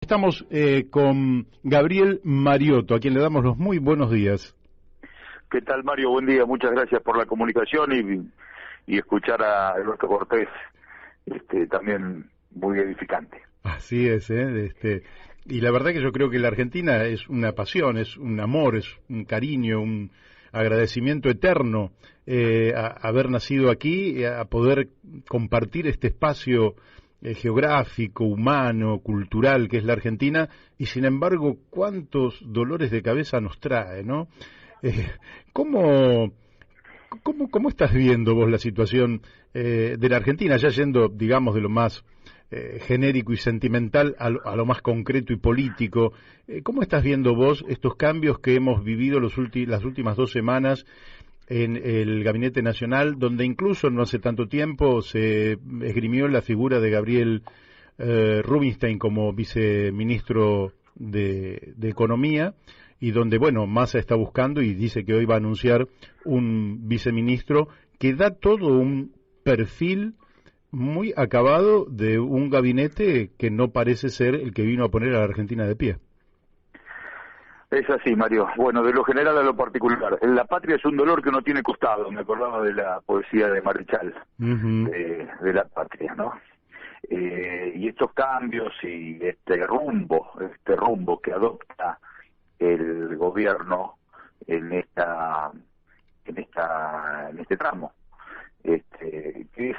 Estamos con Gabriel Mariotto, a quien le damos los muy buenos días. ¿Qué tal, Mario? Buen día, muchas gracias por la comunicación y escuchar a Alberto Cortés, también muy edificante. Así es, y la verdad que yo creo que la Argentina es una pasión, es un amor, es un cariño, un agradecimiento eterno a haber nacido aquí, a poder compartir este espacio geográfico, humano, cultural que es la Argentina, y sin embargo, cuántos dolores de cabeza nos trae, ¿no? ¿Cómo estás viendo vos la situación de la Argentina, ya yendo, digamos, de lo más genérico y sentimental a lo más concreto y político? ¿Cómo estás viendo vos estos cambios que hemos vivido las últimas 2 semanas en el Gabinete Nacional, donde incluso no hace tanto tiempo se esgrimió la figura de Gabriel Rubinstein como viceministro de Economía, y donde, bueno, Massa está buscando y dice que hoy va a anunciar un viceministro que da todo un perfil muy acabado de un gabinete que no parece ser el que vino a poner a la Argentina de pie? Es así, Mario. Bueno, de lo general a lo particular. La patria es un dolor que no tiene costado. Me acordaba de la poesía de Marechal, de la patria, ¿no? Y estos cambios y este rumbo que adopta el gobierno en este tramo, que es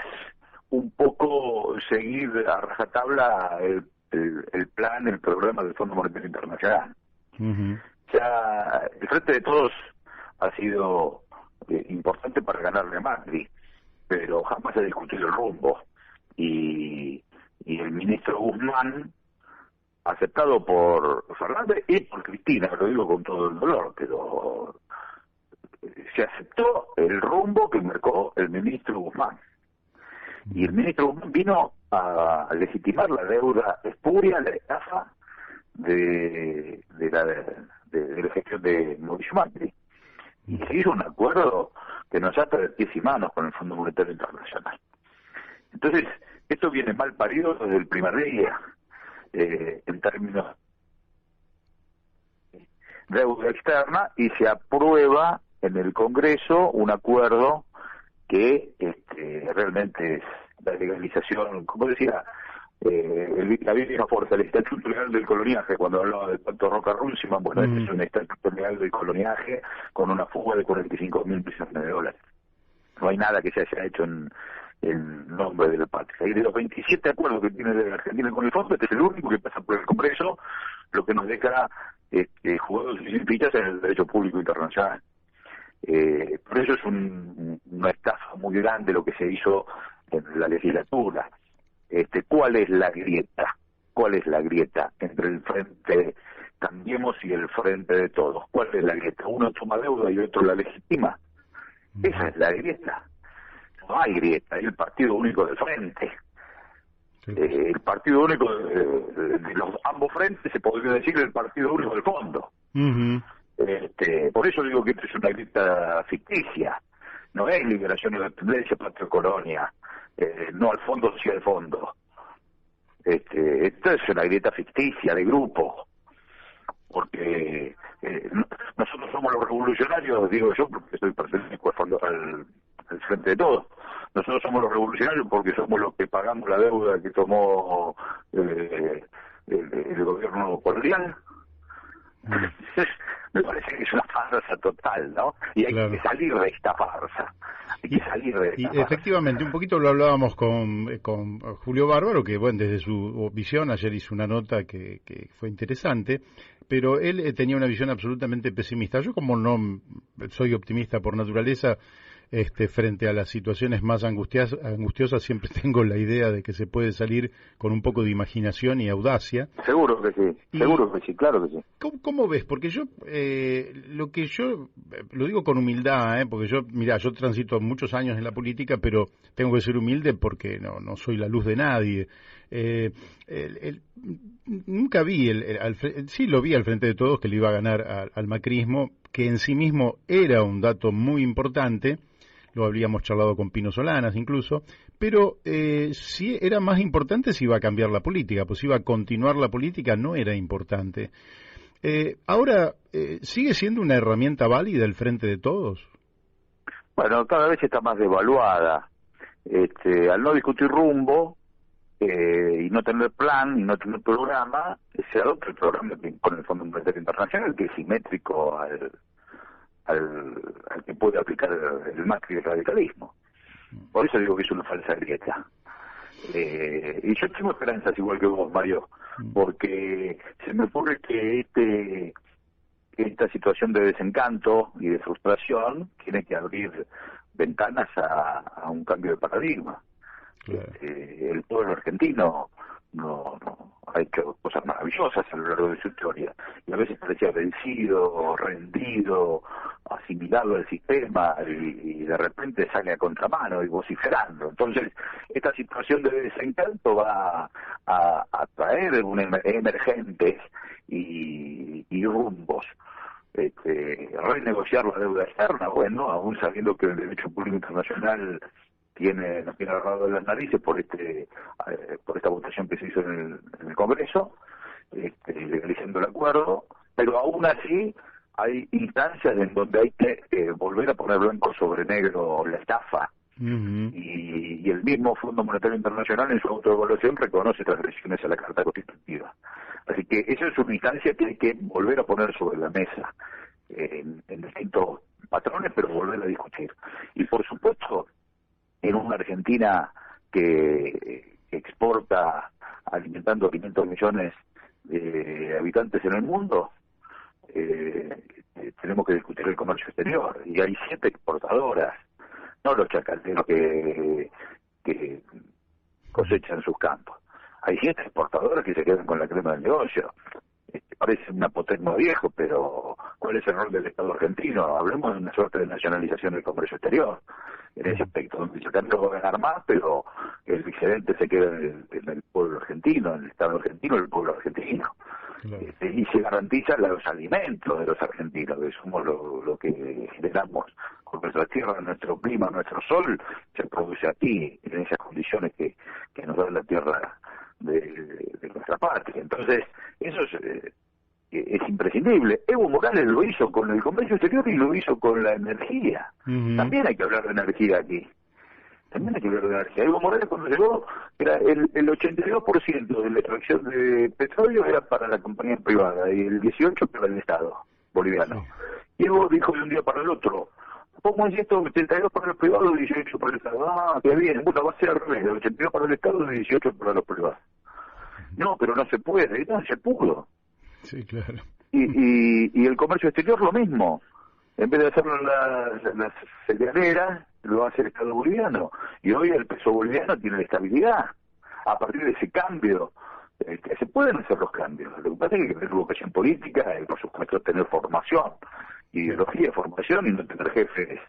un poco seguir a rajatabla el plan, el programa del Fondo Monetario Internacional. Ya el Frente de Todos ha sido importante para ganarle a Macri, pero jamás se ha discutido el rumbo, y el ministro Guzmán, aceptado por Fernández y por Cristina, lo digo con todo el dolor, pero se aceptó el rumbo que marcó el ministro Guzmán, y el ministro Guzmán vino a legitimar la deuda espuria, la estafa de la gestión de Mauricio Macri, y se hizo un acuerdo que nos ata de pies y manos con el Fondo Monetario Internacional. Entonces, esto viene mal parido desde el primer día, en términos de deuda externa, y se aprueba en el Congreso un acuerdo que realmente es la legalización, como decía la Biblia Forza, el estatuto legal del coloniaje, cuando hablaba del pacto Roca-Runciman. Bueno, este es un estatuto legal del coloniaje con una fuga de 45.000 millones de dólares. No hay nada que se haya hecho en nombre de la patria. Y de los 27 acuerdos que tiene la Argentina con el fondo, este es el único que pasa por el Congreso, lo que nos deja jugados y sin fichas en el derecho público internacional. Por eso es una estafa muy grande lo que se hizo en la legislatura. ¿Cuál es la grieta? ¿Cuál es la grieta entre el Frente Cambiemos y el Frente de Todos? ¿Cuál es la grieta? Uno toma deuda y otro la legitima. Esa es la grieta. No hay grieta, hay el partido único del frente. El partido único de los ambos frentes, se podría decir el partido único del fondo. Por eso digo que esto es una grieta ficticia. No es liberación de la tendencia, patria colonia. No al fondo, sí al fondo. Esto es una grieta ficticia de grupo, porque nosotros somos los revolucionarios, digo yo, porque soy pertenezco al Frente de Todos. Nosotros somos los revolucionarios porque somos los que pagamos la deuda que tomó el gobierno colonial. Me parece que es una farsa total, ¿no? Y hay que salir de esta farsa. Y efectivamente, un poquito lo hablábamos con Julio Bárbaro, que bueno, desde su visión, ayer hizo una nota que fue interesante, pero él tenía una visión absolutamente pesimista. Yo, como no soy optimista por naturaleza, frente a las situaciones más angustiosas, siempre tengo la idea de que se puede salir con un poco de imaginación y audacia. Seguro que sí, claro que sí. ¿Cómo ves? Porque yo, lo digo con humildad, porque yo transito muchos años en la política, pero tengo que ser humilde porque no soy la luz de nadie. Nunca vi, sí lo vi al Frente de Todos, que le iba a ganar al macrismo, que en sí mismo era un dato muy importante. lo habríamos charlado con Pino Solanas incluso, pero sí era más importante si iba a cambiar la política, pues si iba a continuar la política no era importante. Ahora, ¿sigue siendo una herramienta válida el Frente de Todos? Bueno, cada vez está más devaluada. Al no discutir rumbo y no tener plan y no tener programa, se adopta el programa que impone el Fondo Monetario Internacional, que es simétrico al que puede aplicar el Macri del radicalismo. Por eso digo que es una falsa grieta. Y yo tengo esperanzas igual que vos, Mario, porque se me ocurre que esta situación de desencanto y de frustración tiene que abrir ventanas a un cambio de paradigma. Claro. El pueblo argentino no ha hecho cosas maravillosas a lo largo de su historia, y a veces parecía vencido, rendido, asimilado al sistema, y de repente sale a contramano y vociferando. Entonces, esta situación de desencanto va a traer emergentes y rumbos. Renegociar la deuda externa, bueno, aún sabiendo que el derecho público internacional nos tiene agarrado de las narices por esta votación que se hizo en el Congreso, legalizando el acuerdo, pero aún así hay instancias en donde hay que volver a poner blanco sobre negro la estafa. Y el mismo Fondo Monetario Internacional en su autoevaluación reconoce transgresiones a la Carta Constitutiva. Así que esa es una instancia que hay que volver a poner sobre la mesa en distintos patrones, pero volver a discutir. Y por supuesto, en una Argentina que exporta alimentando a 500 millones de habitantes en el mundo, tenemos que discutir el comercio exterior. Y hay 7 exportadoras, no los chacalteros que cosechan sus campos. Hay 7 exportadoras que se quedan con la crema del negocio. Parece una potencia viejo, pero ¿cuál es el rol del Estado argentino? Hablemos de una suerte de nacionalización del comercio exterior, en ese aspecto, donde el chacaltero va a ganar más, pero el excedente se queda en el pueblo argentino, en el Estado argentino, el pueblo argentino. Claro. Y se garantiza los alimentos de los argentinos, que somos lo que generamos con nuestra tierra, nuestro clima, nuestro sol, se produce aquí, en esas condiciones que nos da la tierra de nuestra patria. Entonces, eso es imprescindible. Evo Morales lo hizo con el comercio exterior y lo hizo con la energía. También hay que hablar de energía aquí. Evo Morales, cuando llegó, era el 82% de la extracción de petróleo era para la compañía privada y el 18% para el Estado boliviano. Y Evo dijo de un día para el otro: ¿cómo es esto? 82 para el privado y 18 para el Estado. Ah, qué bien. Bueno, va a ser al revés, el 82 para el Estado y 18 para los privados. No, pero no se puede. No, se pudo. Sí, claro. Y el comercio exterior lo mismo. En vez de hacerlo en las cerealeras, lo hace el Estado boliviano. Y hoy el peso boliviano tiene estabilidad. A partir de ese cambio, se pueden hacer los cambios. Lo que pasa es que hay que tener vocación política y, por supuesto, tener formación, ideología, formación, y no tener jefes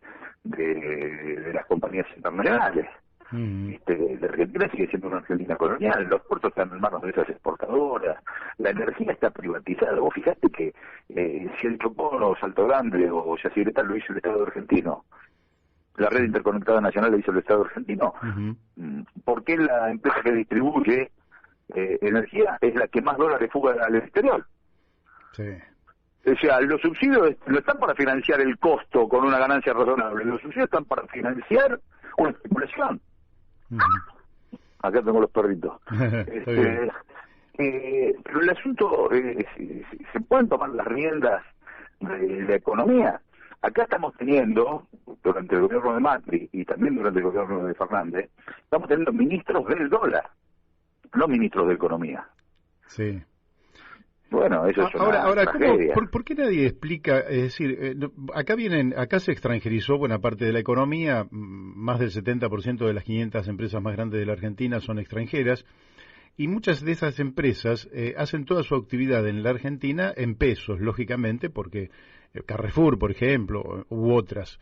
de las compañías internacionales. La Argentina sigue siendo una Argentina colonial, los puertos están en manos de esas exportadoras, la energía está privatizada. Vos fijate que si el Chocón o Salto Grande o Yacyretá lo hizo el Estado argentino, la red interconectada nacional lo hizo el Estado argentino, ¿por qué la empresa que distribuye energía es la que más dólares fuga al exterior? Sí. O sea, los subsidios no están para financiar el costo con una ganancia razonable, los subsidios están para financiar una especulación. Acá tengo los perritos. Pero el asunto, se pueden tomar las riendas de la economía. Acá estamos teniendo, durante el gobierno de Macri y también durante el gobierno de Fernández, estamos teniendo ministros del dólar, no ministros de economía. Sí. Bueno, eso es una tragedia. ¿Por qué nadie explica? Es decir, acá se extranjerizó buena parte de la economía, más del 70% de las 500 empresas más grandes de la Argentina son extranjeras, y muchas de esas empresas hacen toda su actividad en la Argentina en pesos, lógicamente, porque Carrefour, por ejemplo, u otras.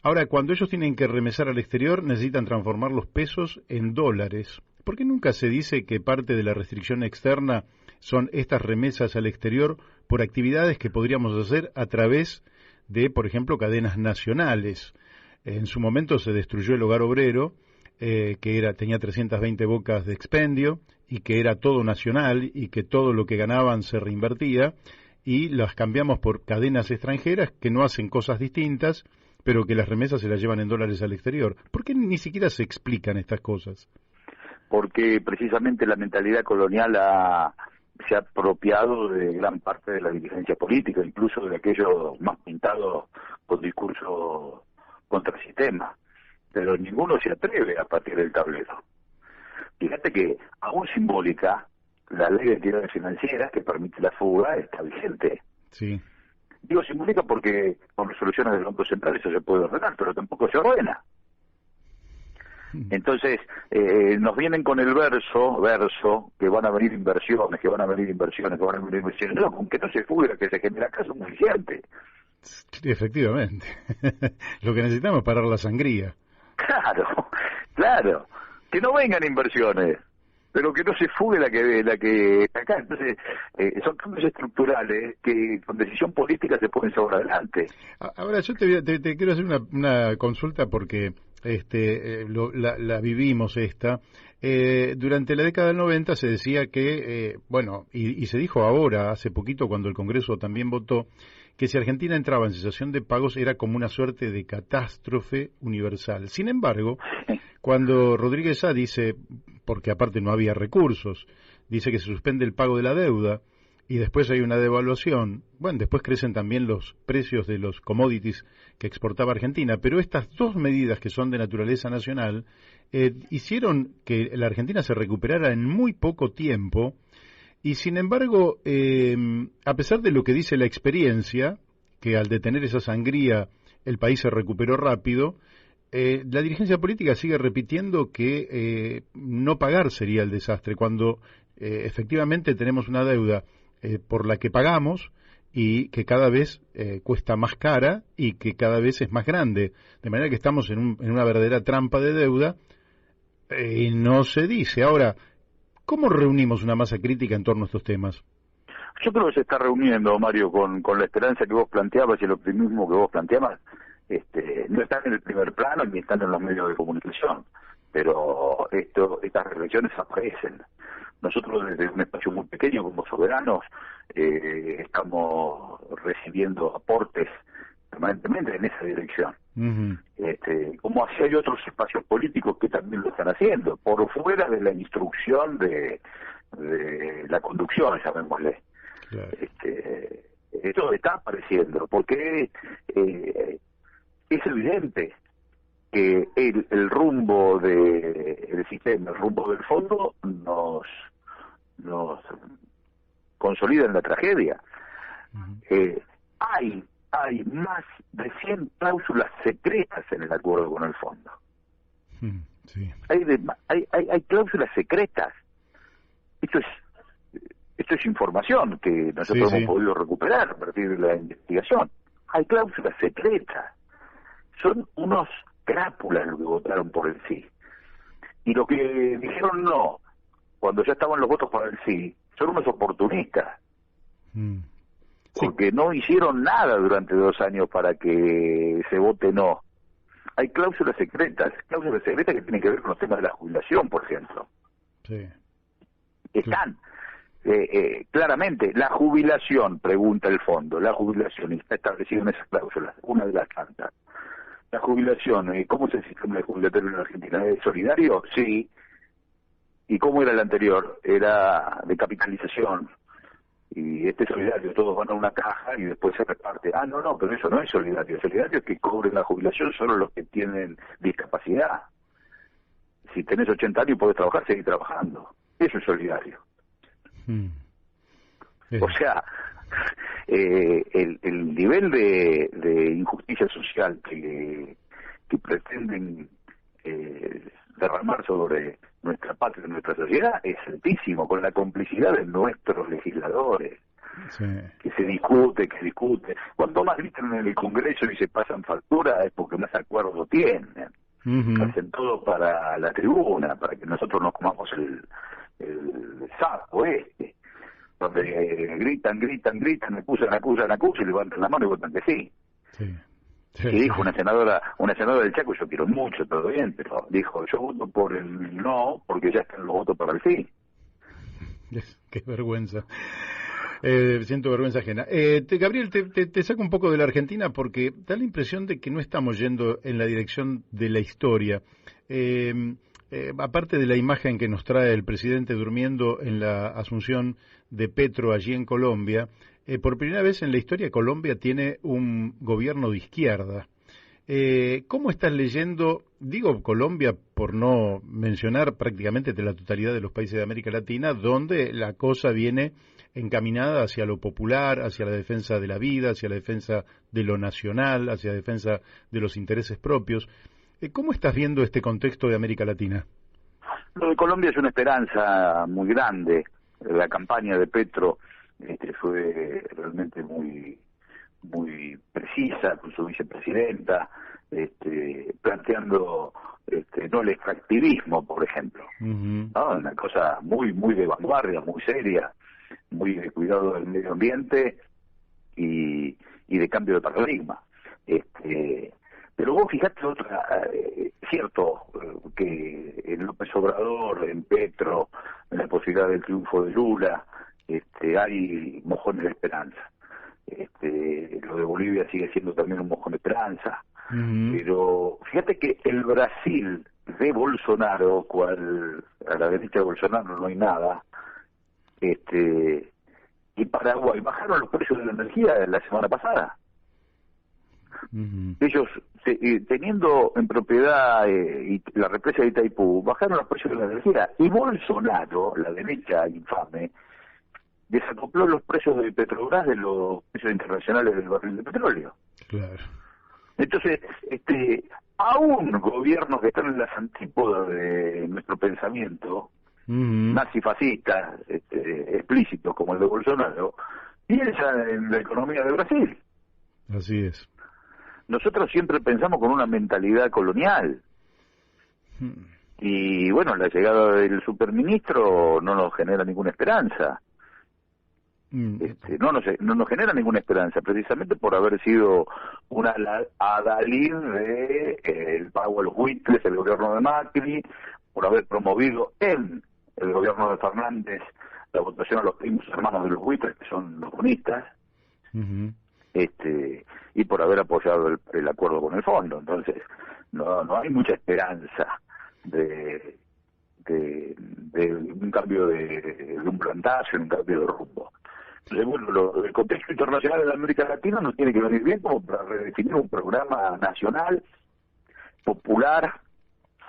Ahora, cuando ellos tienen que remesar al exterior, necesitan transformar los pesos en dólares. ¿Por qué nunca se dice que parte de la restricción externa son estas remesas al exterior por actividades que podríamos hacer a través de, por ejemplo, cadenas nacionales? En su momento se destruyó el hogar obrero, tenía 320 bocas de expendio y que era todo nacional y que todo lo que ganaban se reinvertía, y las cambiamos por cadenas extranjeras que no hacen cosas distintas, pero que las remesas se las llevan en dólares al exterior. ¿Por qué ni siquiera se explican estas cosas? Porque precisamente la mentalidad colonial se ha apropiado de gran parte de la dirigencia política, incluso de aquellos más pintados con discurso contra el sistema. Pero ninguno se atreve a partir del tablero. Fíjate que, aún simbólica, la ley de entidades financieras que permite la fuga está vigente. Sí. Digo simbólica porque con resoluciones del Banco Central eso se puede ordenar, pero tampoco se ordena. Entonces, nos vienen con el verso, que van a venir inversiones, que van a venir inversiones. No, con que no se fuga, que se genera acá, es suficiente. Sí, efectivamente. Lo que necesitamos es parar la sangría. Claro. Que no vengan inversiones, pero que no se fugue la que está acá. Entonces, son cambios estructurales que con decisión política se pueden llevar adelante. Ahora, yo te quiero hacer una consulta porque la vivimos esta. Durante la década del 90 se decía que, y se dijo ahora, hace poquito, cuando el Congreso también votó, que si Argentina entraba en cesación de pagos era como una suerte de catástrofe universal. Sin embargo, cuando Rodríguez Sá dice, porque aparte no había recursos, dice que se suspende el pago de la deuda y después hay una devaluación, después crecen también los precios de los commodities que exportaba Argentina, pero estas dos medidas que son de naturaleza nacional hicieron que la Argentina se recuperara en muy poco tiempo. Y sin embargo, a pesar de lo que dice la experiencia, que al detener esa sangría el país se recuperó rápido, la dirigencia política sigue repitiendo que no pagar sería el desastre, cuando efectivamente tenemos una deuda por la que pagamos y que cada vez cuesta más cara y que cada vez es más grande. De manera que estamos en una verdadera trampa de deuda y no se dice. Ahora, ¿cómo reunimos una masa crítica en torno a estos temas? Yo creo que se está reuniendo, Mario, con la esperanza que vos planteabas y el optimismo que vos planteabas. No están en el primer plano ni están en los medios de comunicación, pero estas reflexiones aparecen. Nosotros desde un espacio muy pequeño como Soberanos estamos recibiendo aportes permanentemente en esa dirección. Como así hay otros espacios políticos que también lo están haciendo, por fuera de la instrucción de la conducción, llamémosle. Claro. Esto está apareciendo, porque es evidente que el rumbo del sistema, el rumbo del fondo, nos consolida en la tragedia. Hay más de 100 cláusulas secretas en el acuerdo con el fondo. Sí. Hay cláusulas secretas. Esto es información que nosotros hemos podido recuperar a partir de la investigación. Hay cláusulas secretas. Son unos crápulas los que votaron por el sí. Y lo que dijeron no, cuando ya estaban los votos para el sí, son unos oportunistas. Porque no hicieron nada durante 2 años para que se vote no. Hay cláusulas secretas que tienen que ver con los temas de la jubilación, por ejemplo. Sí. Están claramente. La jubilación, pregunta el fondo, la jubilación está establecida en esas cláusulas, una de las tantas. La jubilación, ¿cómo es el sistema de jubilatorio en la Argentina? ¿Es solidario? Sí. ¿Y cómo era el anterior? Era de capitalización. Y solidario, todos van a una caja y después se reparte. No, pero eso no es solidario. Solidario es que cobren la jubilación solo los que tienen discapacidad. Si tenés 80 años y podés trabajar, seguir trabajando. Eso es solidario. O sea, el nivel de injusticia social que pretenden derramar sobre nuestra patria, nuestra sociedad, es altísimo, con la complicidad de nuestros legisladores, que se discute. Cuanto más gritan en el Congreso y se pasan factura es porque más acuerdo tienen. Hacen todo para la tribuna, para que nosotros nos comamos el sapo donde gritan, acusan y levantan la mano y votan que sí. que dijo una senadora del Chaco, yo quiero mucho, todo bien, pero dijo, yo voto por el no, porque ya están los votos para el sí. Qué vergüenza. Siento vergüenza ajena. Gabriel, te saco un poco de la Argentina porque da la impresión de que no estamos yendo en la dirección de la historia. Aparte de la imagen que nos trae el presidente durmiendo en la Asunción de Petro allí en Colombia, por primera vez en la historia Colombia tiene un gobierno de izquierda. ¿Cómo estás leyendo, digo Colombia por no mencionar prácticamente de la totalidad de los países de América Latina, donde la cosa viene encaminada hacia lo popular, hacia la defensa de la vida, hacia la defensa de lo nacional, hacia la defensa de los intereses propios? ¿Cómo estás viendo este contexto de América Latina? Lo de Colombia es una esperanza muy grande. La campaña de Petro fue realmente muy precisa con su vicepresidenta, planteando no el extractivismo, por ejemplo, ¿no? Una cosa muy de vanguardia, muy seria, muy de cuidado del medio ambiente y de cambio de paradigma. Pero vos fijate cierto que en López Obrador, en Petro, en la posibilidad del triunfo de Lula, hay mojones de esperanza. Lo de Bolivia sigue siendo también un mojón de esperanza, pero fíjate que el Brasil de Bolsonaro, cual a la derecha de Bolsonaro no hay nada, y Paraguay bajaron los precios de la energía la semana pasada. Ellos, teniendo en propiedad la represa de Itaipú, bajaron los precios de la energía, y Bolsonaro, la derecha infame, desacopló los precios de Petrobras de los precios internacionales del barril de petróleo. Claro. Entonces, aún gobiernos que están en las antípodas de nuestro pensamiento, nazifascistas, explícitos como el de Bolsonaro, piensan en la economía de Brasil. Así es. Nosotros siempre pensamos con una mentalidad colonial. Y bueno, la llegada del superministro no nos genera ninguna esperanza. No nos genera ninguna esperanza, precisamente por haber sido una adalid de el pago a los buitres, el gobierno de Macri, por haber promovido en el gobierno de Fernández la votación a los primos hermanos de los buitres, que son los comunistas, y por haber apoyado el acuerdo con el fondo. Entonces no hay mucha esperanza de un cambio de un plantaje, un cambio de rumbo. Entonces, bueno, el contexto internacional de la América Latina nos tiene que venir bien como para redefinir un programa nacional, popular,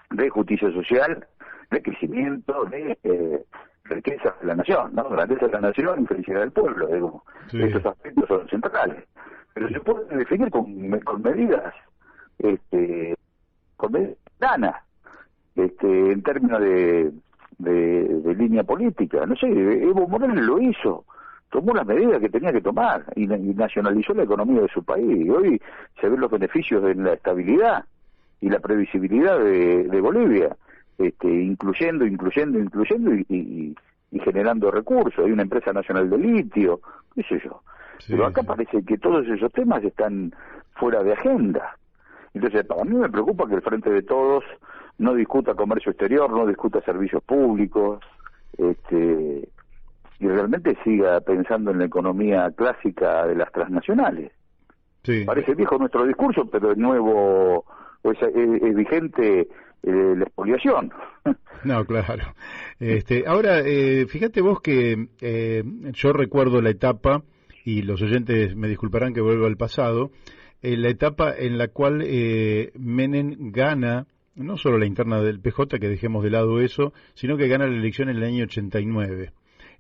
de justicia social, de crecimiento, de riqueza de la nación, ¿no? Grandeza de la nación y felicidad del pueblo, digo. Sí. Estos aspectos son centrales. Pero se pueden definir con medidas, con medidas planas, en términos de línea política. No sé, Evo Morales lo hizo. Tomó las medidas que tenía que tomar y nacionalizó la economía de su país. Y hoy se ven los beneficios de la estabilidad y la previsibilidad de Bolivia, incluyendo y generando recursos. Hay una empresa nacional de litio, qué sé yo. Sí, pero acá parece que todos esos temas están fuera de agenda. Entonces, para mí me preocupa que el Frente de Todos no discuta comercio exterior, no discuta servicios públicos, y realmente siga pensando en la economía clásica de las transnacionales. Sí. Parece viejo nuestro discurso, pero es nuevo, es vigente la expoliación. No, claro. Ahora, fíjate vos que yo recuerdo la etapa, y los oyentes me disculparán que vuelva al pasado, la etapa en la cual Menem gana, no solo la interna del PJ, que dejemos de lado eso, sino que gana la elección en el año 89.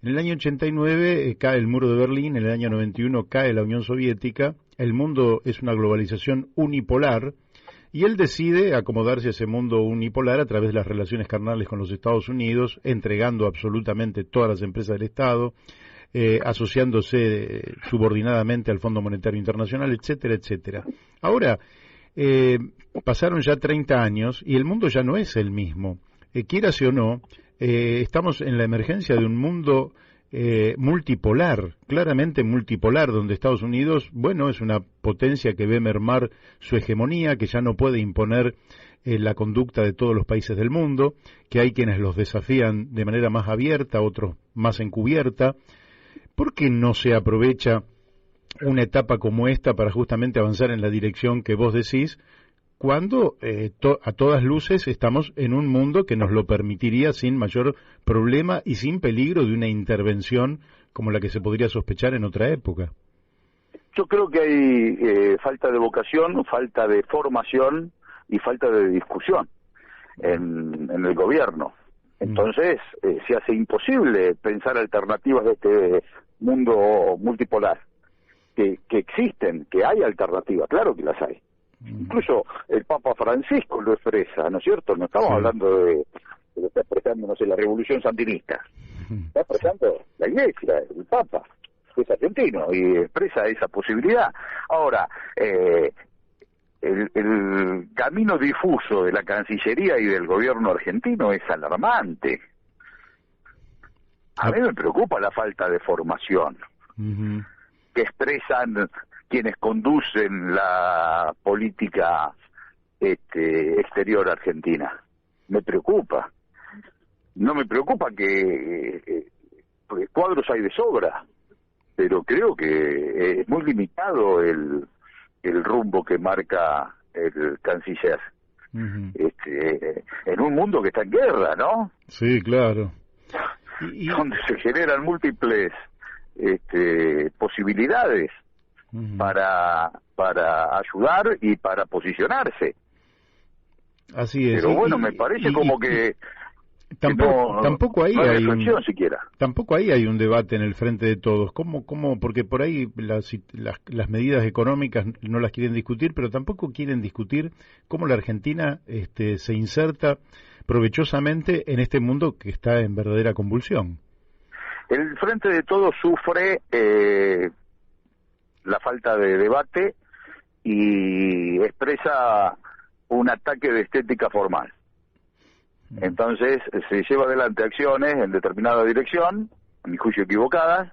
En el año 89 cae el muro de Berlín, en el año 91 cae la Unión Soviética, el mundo es una globalización unipolar, y él decide acomodarse a ese mundo unipolar a través de las relaciones carnales con los Estados Unidos, entregando absolutamente todas las empresas del Estado, asociándose subordinadamente al Fondo Monetario Internacional, etcétera, etcétera. Ahora, pasaron ya 30 años y el mundo ya no es el mismo. Quieras o no, estamos en la emergencia de un mundo multipolar, claramente multipolar, donde Estados Unidos, bueno, es una potencia que ve mermar su hegemonía, que ya no puede imponer la conducta de todos los países del mundo, que hay quienes los desafían de manera más abierta, otros más encubierta. ¿Por qué no se aprovecha una etapa como esta para justamente avanzar en la dirección que vos decís, cuando a todas luces estamos en un mundo que nos lo permitiría sin mayor problema y sin peligro de una intervención como la que se podría sospechar en otra época? Yo creo que hay falta de vocación, falta de formación y falta de discusión en el gobierno. Entonces se hace imposible pensar alternativas de este mundo multipolar, que existen, que hay alternativas, claro que las hay. Incluso el Papa Francisco lo expresa, ¿no es cierto? No estamos hablando de lo que está expresando, no sé, la revolución sandinista. Está expresando la Iglesia, el Papa, que es argentino, y expresa esa posibilidad. Ahora, el camino difuso de la Cancillería y del gobierno argentino es alarmante. A mí me preocupa la falta de formación que expresan quienes conducen la política exterior argentina. Me preocupa. No me preocupa que cuadros hay de sobra, pero creo que es muy limitado el rumbo que marca el canciller. En un mundo que está en guerra, ¿no? Sí, claro. Donde se generan múltiples posibilidades para ayudar y para posicionarse. Así es. Pero bueno, me parece como que tampoco ahí hay reflexión siquiera. Tampoco ahí hay un debate en el frente de todos. ¿Cómo? Porque por ahí las medidas económicas no las quieren discutir, pero tampoco quieren discutir cómo la Argentina se inserta provechosamente en este mundo que está en verdadera convulsión. El frente de todos sufre la falta de debate y expresa un ataque de estética formal. Entonces se lleva adelante acciones en determinada dirección, a mi juicio equivocadas,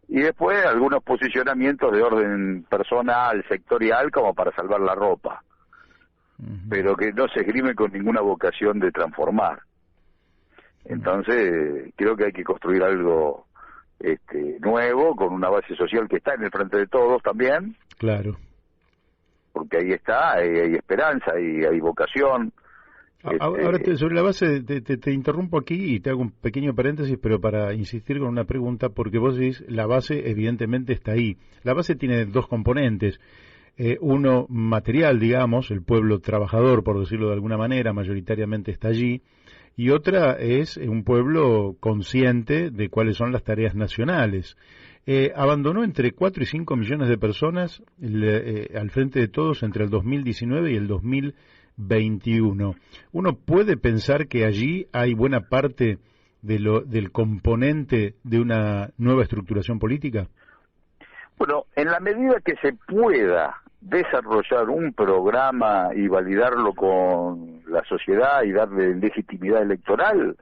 y después algunos posicionamientos de orden personal, sectorial, como para salvar la ropa, pero que no se esgrime con ninguna vocación de transformar. Entonces creo que hay que construir algo nuevo, con una base social que está en el frente de todos también. Claro. Porque ahí está, hay esperanza, hay vocación. Ahora, sobre la base, te interrumpo aquí y te hago un pequeño paréntesis, pero para insistir con una pregunta, porque vos decís, la base evidentemente está ahí. La base tiene dos componentes. Uno material, digamos, el pueblo trabajador, por decirlo de alguna manera, mayoritariamente está allí, y otra es un pueblo consciente de cuáles son las tareas nacionales. Abandonó entre 4 y 5 millones de personas al frente de todos entre el 2019 y el 2021. Uno puede pensar que allí hay buena parte del componente de una nueva estructuración política. Bueno, en la medida que se pueda desarrollar un programa y validarlo con la sociedad y darle legitimidad electoral,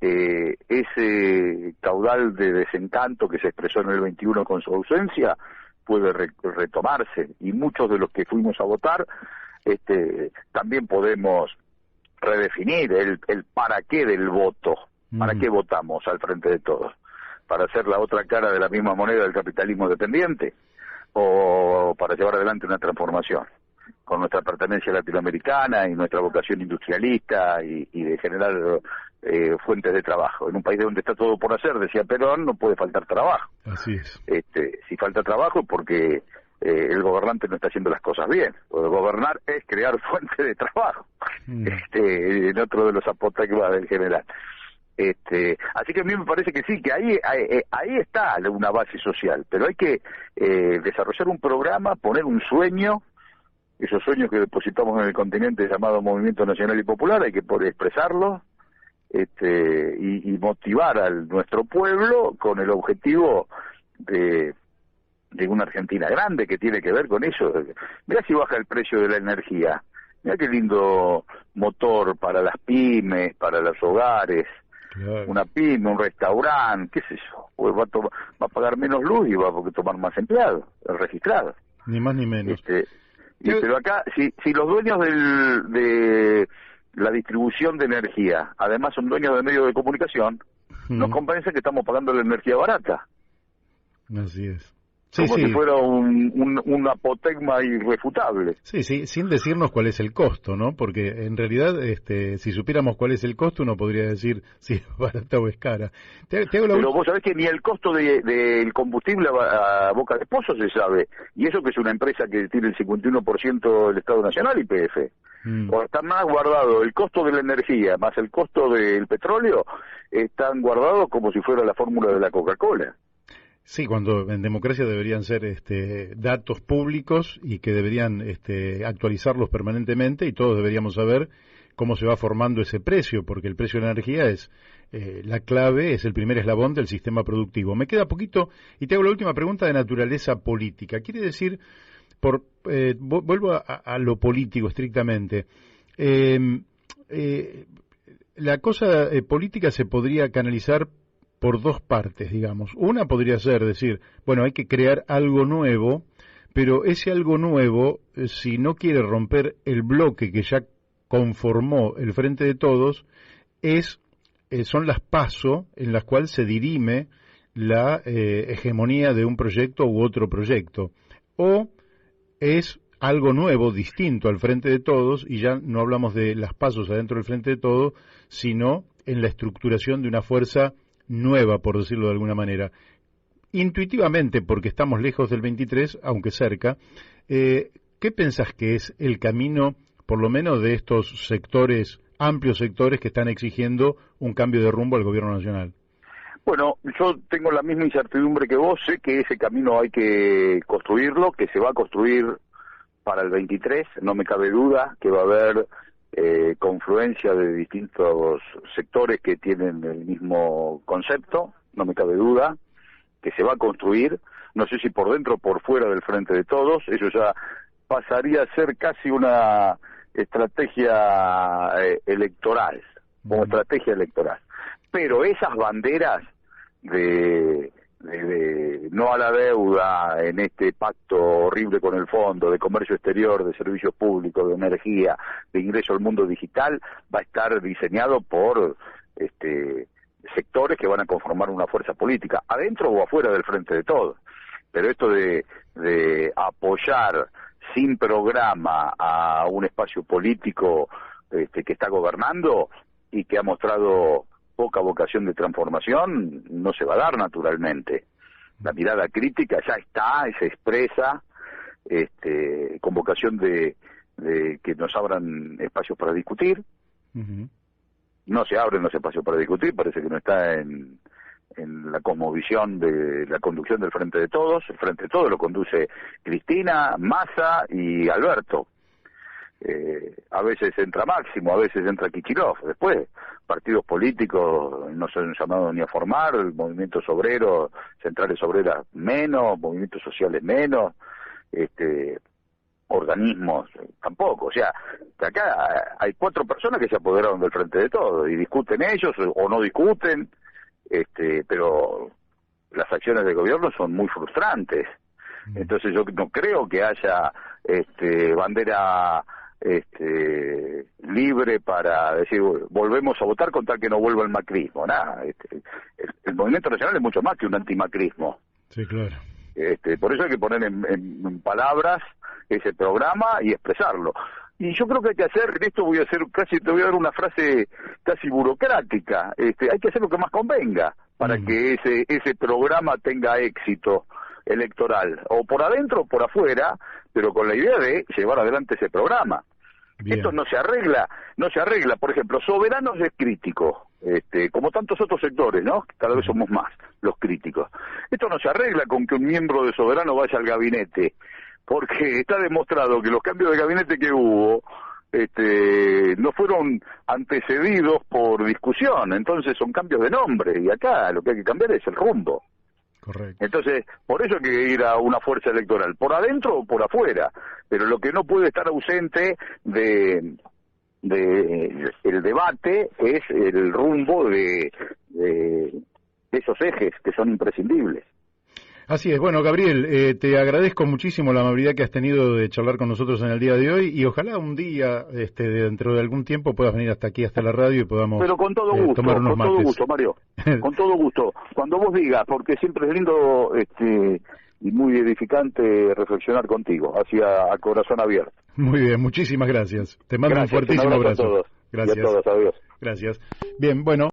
ese caudal de desencanto que se expresó en el 21 con su ausencia puede retomarse, y muchos de los que fuimos a votar también podemos redefinir el para qué del voto, para qué votamos al frente de todos, para hacer la otra cara de la misma moneda del capitalismo dependiente, o para llevar adelante una transformación con nuestra pertenencia latinoamericana y nuestra vocación industrialista y de generar fuentes de trabajo. En un país donde está todo por hacer, decía Perón, no puede faltar trabajo. Así es. Si falta trabajo es porque el gobernante no está haciendo las cosas bien. Gobernar es crear fuentes de trabajo. En otro de los apotegmas del general. Así que a mí me parece que sí, que ahí está una base social, pero hay que desarrollar un programa, poner un sueño, esos sueños que depositamos en el continente llamado Movimiento Nacional y Popular, hay que poder expresarlos y motivar a nuestro pueblo con el objetivo de una Argentina grande, que tiene que ver con eso. Mirá si baja el precio de la energía, mirá qué lindo motor para las pymes, para los hogares. Claro. Una pyme, un restaurante, qué sé yo, pues va a pagar menos luz y va a tomar más empleados, registrados. Ni más ni menos. Pero acá, si los dueños de la distribución de energía, además son dueños de medios de comunicación, nos convence que estamos pagando la energía barata. Así es. Como si fuera un apotegma irrefutable. Sí, sin decirnos cuál es el costo, ¿no? Porque en realidad, si supiéramos cuál es el costo, uno podría decir si es barata o es cara. Pero vos sabés que ni el costo del combustible a Boca de Pozo se sabe. Y eso que es una empresa que tiene el 51% del Estado Nacional y YPF. O está más guardado el costo de la energía más el costo del petróleo, están guardados como si fuera la fórmula de la Coca-Cola. Sí, cuando en democracia deberían ser datos públicos y que deberían actualizarlos permanentemente y todos deberíamos saber cómo se va formando ese precio, porque el precio de la energía es la clave, es el primer eslabón del sistema productivo. Me queda poquito y te hago la última pregunta de naturaleza política. Quiere decir, vuelvo a lo político estrictamente, la cosa política se podría canalizar por dos partes, digamos. Una podría ser decir, bueno, hay que crear algo nuevo, pero ese algo nuevo, si no quiere romper el bloque que ya conformó el Frente de Todos, son las PASO en las cuales se dirime la hegemonía de un proyecto u otro proyecto. O es algo nuevo, distinto al Frente de Todos, y ya no hablamos de las PASO adentro del Frente de Todos, sino en la estructuración de una fuerza nueva, por decirlo de alguna manera. Intuitivamente, porque estamos lejos del 23, aunque cerca, ¿qué pensás que es el camino, por lo menos de estos sectores, amplios sectores que están exigiendo un cambio de rumbo al gobierno nacional? Bueno, yo tengo la misma incertidumbre que vos, sé que ese camino hay que construirlo, que se va a construir para el 23, no me cabe duda que va a haber confluencia de distintos sectores que tienen el mismo concepto, no me cabe duda que se va a construir, no sé si por dentro o por fuera del Frente de Todos, eso ya pasaría a ser casi una estrategia electoral, como estrategia electoral. Pero esas banderas de no a la deuda en este pacto horrible con el fondo, de comercio exterior, de servicios públicos, de energía, de ingreso al mundo digital, va a estar diseñado por sectores que van a conformar una fuerza política, adentro o afuera del Frente de Todos. Pero esto de apoyar sin programa a un espacio político que está gobernando y que ha mostrado poca vocación de transformación, no se va a dar naturalmente. La mirada crítica ya está, se expresa, con vocación de que nos abran espacios para discutir. No se abren los espacios para discutir, parece que no está en la cosmovisión de la conducción del Frente de Todos. El Frente de Todos lo conduce Cristina, Massa y Alberto. A veces entra Máximo, a veces entra Kicillof. Después, partidos políticos no se han llamado ni a formar, movimientos obreros, centrales obreras menos, movimientos sociales menos, organismos tampoco. O sea, que acá hay 4 personas que se apoderaron del Frente de Todos y discuten ellos o no discuten, pero las acciones del gobierno son muy frustrantes. Entonces yo no creo que haya bandera libre para decir volvemos a votar con tal que no vuelva el macrismo. Nada, el movimiento nacional es mucho más que un antimacrismo. Sí, claro. Por eso hay que poner en palabras ese programa y expresarlo. Y yo creo que hay que hacer, en esto te voy a dar una frase casi burocrática, hay que hacer lo que más convenga para que ese programa tenga éxito electoral, o por adentro o por afuera, pero con la idea de llevar adelante ese programa. Bien. Esto no se arregla, por ejemplo, Soberanos es crítico, como tantos otros sectores, ¿no? Cada vez somos más los críticos. Esto no se arregla con que un miembro de Soberano vaya al gabinete, porque está demostrado que los cambios de gabinete que hubo no fueron antecedidos por discusión, entonces son cambios de nombre, y acá lo que hay que cambiar es el rumbo. Correcto. Entonces, por eso hay que ir a una fuerza electoral, por adentro o por afuera, pero lo que no puede estar ausente de el debate es el rumbo de esos ejes que son imprescindibles. Así es. Bueno, Gabriel, te agradezco muchísimo la amabilidad que has tenido de charlar con nosotros en el día de hoy y ojalá un día, dentro de algún tiempo, puedas venir hasta aquí, hasta la radio y podamos Pero con todo gusto, tomar unos mates. todo gusto, Mario, con todo gusto. Cuando vos digas, porque siempre es lindo y muy edificante reflexionar contigo, a corazón abierto. Muy bien, muchísimas gracias. Te mando un fuertísimo abrazo. A todos. Gracias. Y a todos, adiós. Gracias. Bien, bueno.